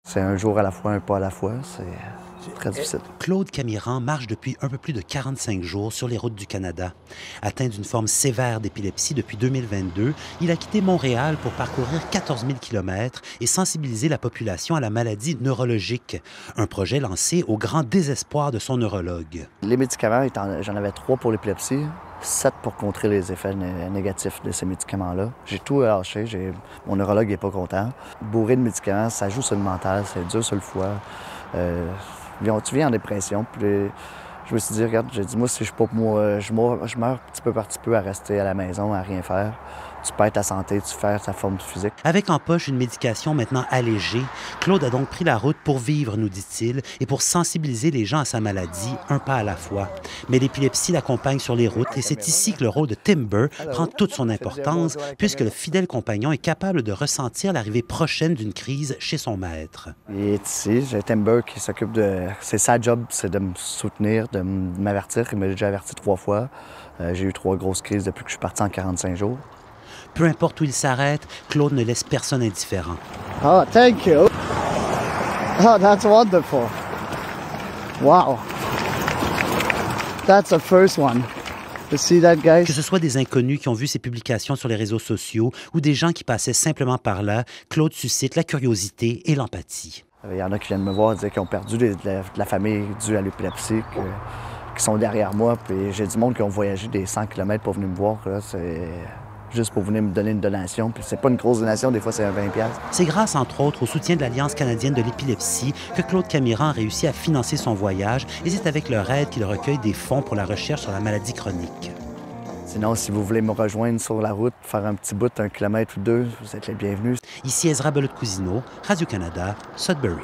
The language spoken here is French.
C'est un jour à la fois, un pas à la fois. C'est très difficile. Claude Camiran marche depuis un peu plus de 45 jours sur les routes du Canada. Atteint d'une forme sévère d'épilepsie depuis 2022, il a quitté Montréal pour parcourir 14 000 km et sensibiliser la population à la maladie neurologique. Un projet lancé au grand désespoir de son neurologue. Les médicaments, j'en avais 3 pour l'épilepsie, 7 pour contrer les effets négatifs de ces médicaments-là. J'ai tout lâché, mon neurologue n'est pas content. Bourré de médicaments, ça joue sur le mental, c'est dur sur le foie. Tu viens en dépression. Puis je me suis dit, regarde, j'ai dit, moi, si je suis pas moi, je meurs petit peu par petit peu à rester à la maison, à rien faire. Tu perds ta santé, tu perds ta forme physique. Avec en poche une médication maintenant allégée, Claude a donc pris la route pour vivre, nous dit-il, et pour sensibiliser les gens à sa maladie, un pas à la fois. Mais l'épilepsie l'accompagne sur les routes et c'est ici que le rôle de Timber prend toute son importance, puisque le fidèle compagnon est capable de ressentir l'arrivée prochaine d'une crise chez son maître. Il est ici, j'ai Timber qui s'occupe de... C'est sa job, c'est de me soutenir, de m'avertir. Il m'a déjà averti 3 fois. J'ai eu 3 grosses crises depuis que je suis parti en 45 jours. Peu importe où il s'arrête, Claude ne laisse personne indifférent. Oh, thank you. Oh, that's wonderful. Wow. That's the first one. You see that, guys? Que ce soit des inconnus qui ont vu ses publications sur les réseaux sociaux ou des gens qui passaient simplement par là, Claude suscite la curiosité et l'empathie. Il y en a qui viennent me voir dire qu'ils ont perdu de la famille due à l'épilepsie, qui sont derrière moi. Puis j'ai du monde qui ont voyagé des 100 km pour venir me voir. C'est juste pour venir me donner une donation. Puis c'est pas une grosse donation, des fois c'est un 20$. C'est grâce, entre autres, au soutien de l'Alliance canadienne de l'épilepsie que Claude Camiran a réussi à financer son voyage et c'est avec leur aide qu'il recueille des fonds pour la recherche sur la maladie chronique. Sinon, si vous voulez me rejoindre sur la route, faire un petit bout, 1 kilomètre ou 2, vous êtes les bienvenus. Ici Ezra Belot-Cousineau, Radio-Canada, Sudbury.